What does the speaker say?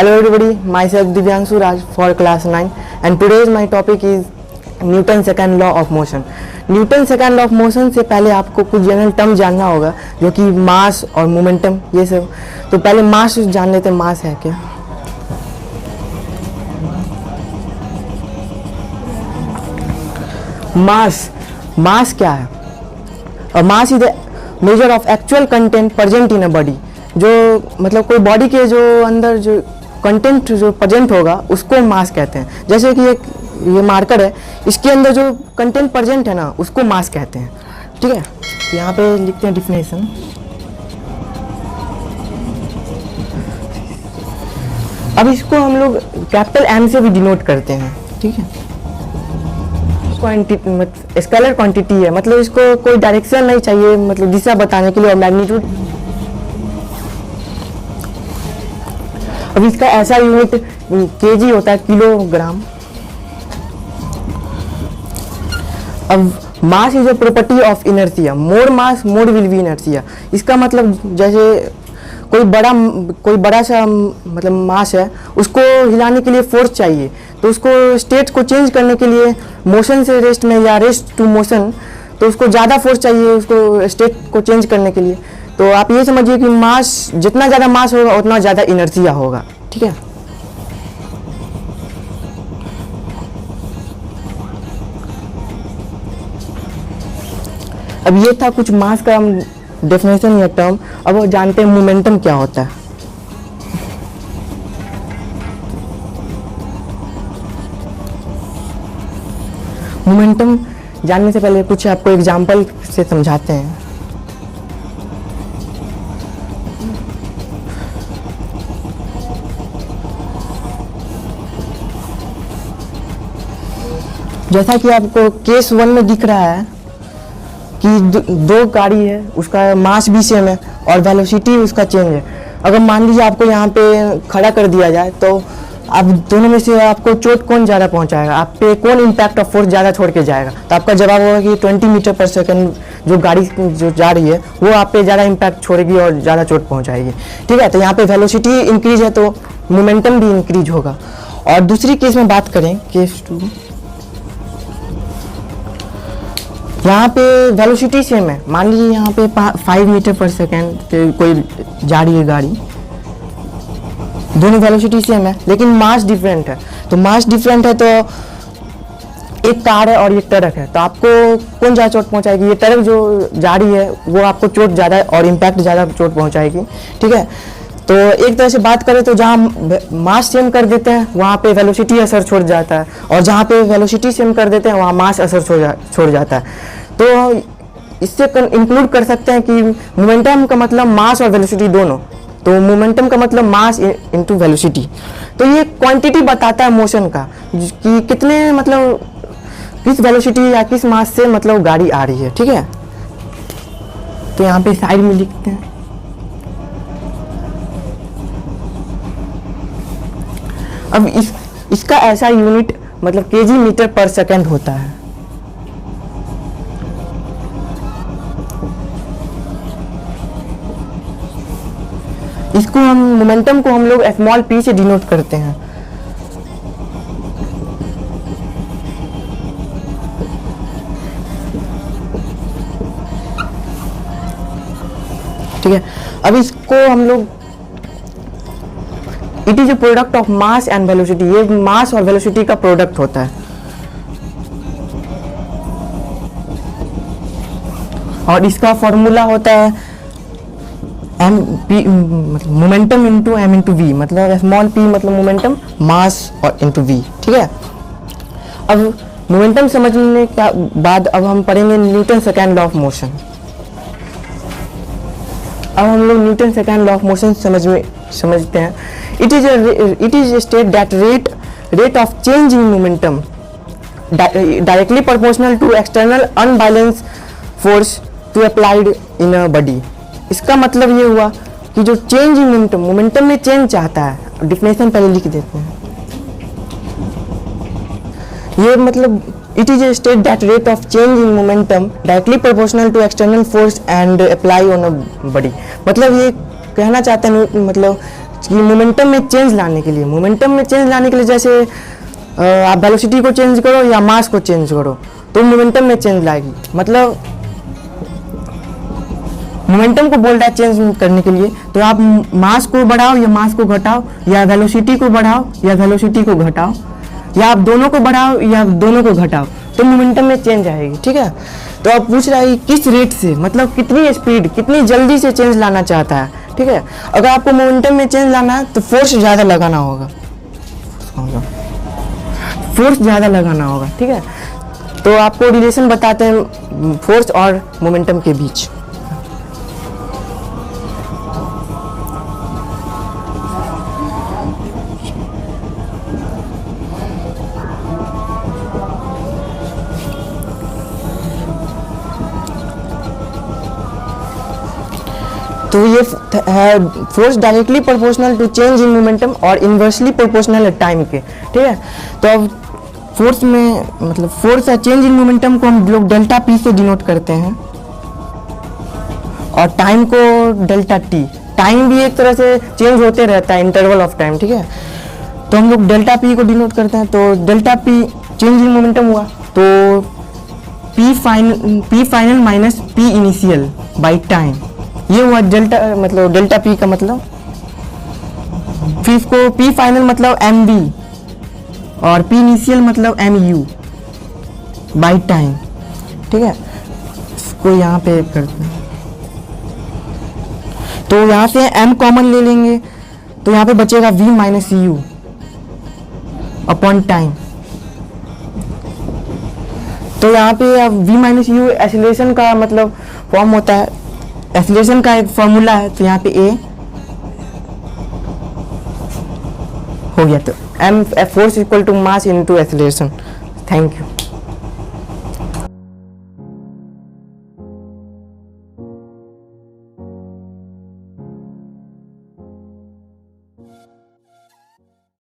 Hello everybody, myself Divyanshu Raj for class 9 and today's my topic is Newton second law of motion. Newton second law of motion से पहले आपको कुछ general term जानना होगा जो कि मास और मोमेंटम ये सब। तो पहले मास जान लेते हैं, मास है क्या। मास क्या है? Mass is the measure of actual content present in a body. जो मतलब कोई बॉडी के जो अंदर जो कंटेंट जो प्रेजेंट होगा उसको मास कहते हैं। जैसे कि ये मार्कर है, इसके अंदर जो कंटेंट प्रेजेंट है ना उसको मास कहते हैं। ठीक है, तो यहाँ पे लिखते हैं डिफिनेशन। अब इसको हम लोग कैपिटल एम से भी डिनोट करते हैं। ठीक है, स्केलर क्वांटिटी है, मतलब इसको कोई डायरेक्शन नहीं चाहिए, मतलब दिशा बताने के लिए, और मैग्नीट्यूड। अब इसका ऐसा यूनिट केजी होता है, किलोग्राम। अब mass is a property of inertia, more mass more will be inertia. इसका मतलब जैसे कोई बड़ा सा मतलब मास है, उसको हिलाने के लिए फोर्स चाहिए, तो उसको स्टेट को चेंज करने के लिए मोशन से रेस्ट में या रेस्ट टू मोशन, तो उसको ज़्यादा फोर्स चाहिए उसको स्टेट को चेंज करने के लिए। तो आप ये समझिए कि मास जितना ज़्यादा मास होगा उतना ज़्यादा इनर्शिया होगा। ठीक है, अब ये था कुछ मास का डेफिनेशन या टर्म। अब वो जानते हैं मोमेंटम क्या होता है। मोमेंटम जानने से पहले कुछ आपको एग्जांपल से समझाते हैं। जैसा कि आपको केस 1 में दिख रहा है कि दो गाड़ी है, उसका मास भी सेम है और वेलोसिटी उसका चेंज है। अगर मान लीजिए आपको यहाँ पे खड़ा कर दिया जाए, तो आप दोनों में से आपको चोट कौन ज़्यादा पहुँचाएगा, आप पे कौन इम्पैक्ट ऑफ फोर्स ज़्यादा छोड़ के जाएगा? तो आपका जवाब होगा कि 20 मीटर पर सेकंड जो गाड़ी जो जा रही है वो आप पे ज़्यादा इम्पैक्ट छोड़ेगी और ज़्यादा चोट पहुँचाएगी। ठीक है, तो यहाँ पे वेलोसिटी इंक्रीज है तो मोमेंटम भी इंक्रीज होगा। और दूसरी केस में बात करें, केस 2, यहाँ पे वेलोसिटी सेम है। मान लीजिए यहाँ पे 5 मीटर पर सेकेंड कोई जा रही है गाड़ी, दोनों वेलोसिटी सेम है लेकिन मास डिफरेंट है। तो मास डिफरेंट है तो एक कार है और एक ट्रक है, तो आपको कौन ज़्यादा चोट पहुँचाएगी? ये ट्रक जो जा रही है वो आपको चोट ज़्यादा और इम्पैक्ट ज़्यादा चोट पहुँचाएगी। ठीक है, तो एक तरह से बात करें तो जहाँ मास सेम कर देते हैं वहाँ पे वेलोसिटी असर छोड़ जाता है, और जहाँ पे वेलोसिटी सेम कर देते हैं वहाँ मास असर छोड़ जाता है। तो इससे इंक्लूड कर सकते हैं कि मोमेंटम का मतलब मास और वेलोसिटी दोनों। तो मोमेंटम का मतलब मास इनटू वेलोसिटी। तो ये क्वांटिटी बताता है मोशन का कि कितने मतलब किस वेलोसिटी या किस मास से मतलब गाड़ी आ रही है। ठीक है, तो यहाँ पे साइड में लिखते हैं। अब इसका ऐसा यूनिट मतलब केजी मीटर पर सेकंड होता है। इसको हम मोमेंटम को हम लोग स्मॉल p से डिनोट करते हैं। ठीक है, अब इसको हम लोग it is A product of mass and velocity, ये मास और वेलोसिटी का प्रोडक्ट होता है। और इसका फॉर्मूला होता है एम पी मतलब momentum into m into v, मतलब स्मॉल p मतलब मोमेंटम, मास और इंटू वी। ठीक है, अब मोमेंटम समझने के बाद अब हम पढ़ेंगे Newton second law of motion. अब हम लोग Newton second law of motion समझते हैं। It is state that rate of change in momentum directly proportional to external unbalance force to applied in a body. इसका मतलब ये हुआ कि जो चेंज इन मोमेंटम में चेंज चाहता है, डेफिनेशन पहले लिख देते हैं। ये मतलब it is a state that rate of change in momentum directly proportional to external force and apply on a body. मतलब ये कहना चाहते हैं मतलब कि मोमेंटम में चेंज लाने के लिए, जैसे आप वेलोसिटी को चेंज करो या मास को चेंज करो तो मोमेंटम में चेंज लाएगी। मतलब मोमेंटम को बोल रहा है चेंज करने के लिए, तो आप मास को बढ़ाओ या मास को घटाओ, या वेलोसिटी को बढ़ाओ या वेलोसिटी को घटाओ, या आप दोनों को बढ़ाओ या दोनों को घटाओ, तो मोमेंटम में चेंज आएगी। ठीक है, तो आप पूछ रहा है किस रेट से, मतलब कितनी स्पीड, कितनी जल्दी से चेंज लाना चाहता है। ठीक है, अगर आपको मोमेंटम में चेंज लाना है तो फोर्स ज़्यादा लगाना होगा, ठीक है। तो आपको रिलेशन बताते हैं फोर्स और मोमेंटम के बीच। तो ये है force directly proportional to change in momentum और इन्वर्सली प्रोपोर्शनल है टाइम के। ठीक है, तो अब फोर्स में मतलब फोर्स है चेंज इन मोमेंटम को हम लोग डेल्टा पी से डिनोट करते हैं और टाइम को डेल्टा टी। टाइम भी एक तरह से चेंज होते रहता है, इंटरवल ऑफ टाइम। ठीक है, तो हम लोग डेल्टा पी को डिनोट करते हैं। तो delta P change in momentum हुआ तो P final minus P initial by time, ये हुआ डेल्टा, मतलब डेल्टा पी का मतलब। फिर इसको पी फाइनल मतलब एम बी और पी इनिशियल मतलब एम यू बाई टाइम। ठीक है, इसको यहाँ पे करते हैं, तो यहाँ से एम कॉमन ले लेंगे तो यहाँ पे बचेगा v minus u upon time. तो यहाँ पे अब वी माइनस यू एक्सीलरेशन का मतलब फॉर्म होता है, एक्सीलरेशन का एक फॉर्मूला है। तो यहाँ पे ए हो गया, तो m force equal to mass into acceleration. Thank you.